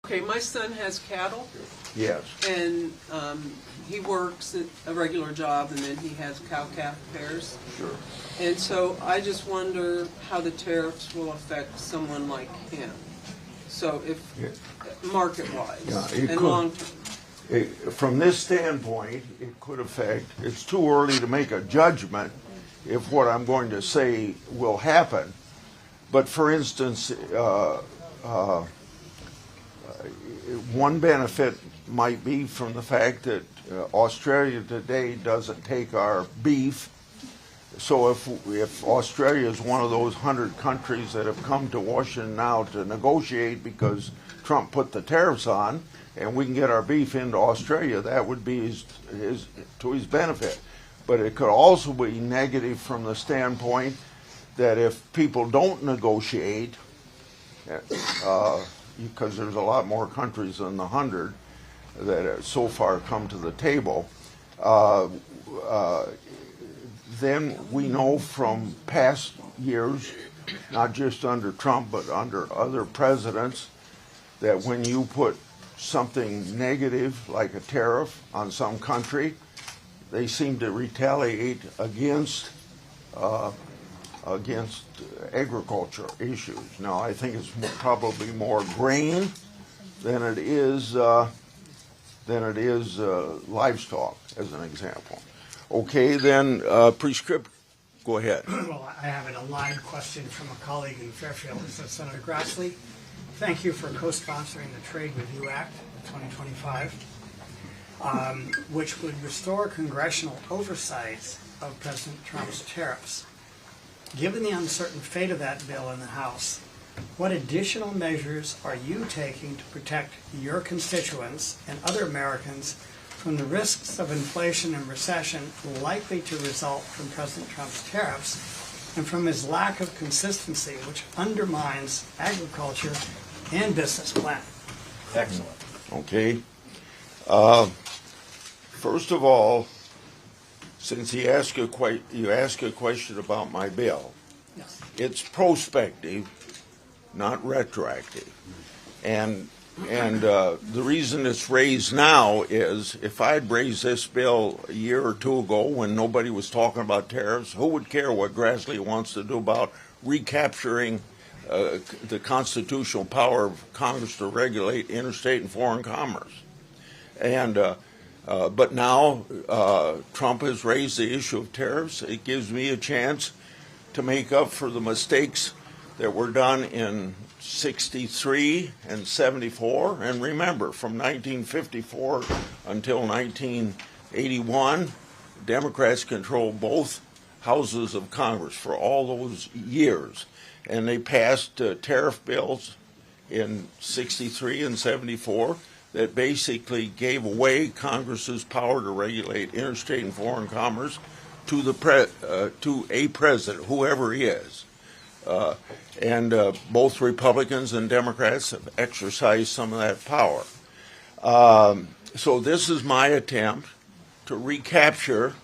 Okay, my son has cattle, Yes. and he works at a regular job, and then he has cow-calf pairs. Sure. And so I just wonder how the tariffs will affect someone like him. So if, market-wise, Yeah, it and could. long-term. From this standpoint, it could affect, it's too early to make a judgment if what I'm going to say will happen. But for instance, one benefit might be from the fact that Australia today doesn't take our beef. So if Australia is one of those 100 countries that have come to Washington now to negotiate because Trump put the tariffs on, and we can get our beef into Australia, that would be to his benefit. But it could also be negative from the standpoint that if people don't negotiate, because there's a lot more countries than the 100 that have so far come to the table, then we know from past years, not just under Trump, but under other presidents, that when you put something negative like a tariff on some country, they seem to retaliate against agriculture issues. Now, I think it's probably more grain than it is livestock, as an example. Okay, then prescript. Go ahead. Well, I have a live question from a colleague in Fairfield. This is Senator Grassley. Thank you for co-sponsoring the Trade Review Act 2025, which would restore congressional oversight of President Trump's tariffs. Given the uncertain fate of that bill in the House, what additional measures are you taking to protect your constituents and other Americans from the risks of inflation and recession likely to result from President Trump's tariffs and from his lack of consistency, which undermines agriculture and business planning? Excellent. Okay. First of all, since you ask a question about my bill, Yes. it's prospective, not retroactive, and the reason it's raised now is if I'd raised this bill a year or two ago when nobody was talking about tariffs, who would care what Grassley wants to do about recapturing the constitutional power of Congress to regulate interstate and foreign commerce? And but now Trump has raised the issue of tariffs. It gives me a chance to make up for the mistakes that were done in 63 and 74. And remember, from 1954 until 1981, Democrats controlled both houses of Congress for all those years. And they passed tariff bills in 63 and 74 that basically gave away Congress's power to regulate interstate and foreign commerce to a president, whoever he is. And both Republicans and Democrats have exercised some of that power. So this is my attempt to recapture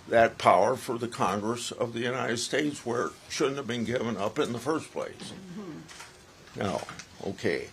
that power for the Congress of the United States, where it shouldn't have been given up in the first place. Now, okay.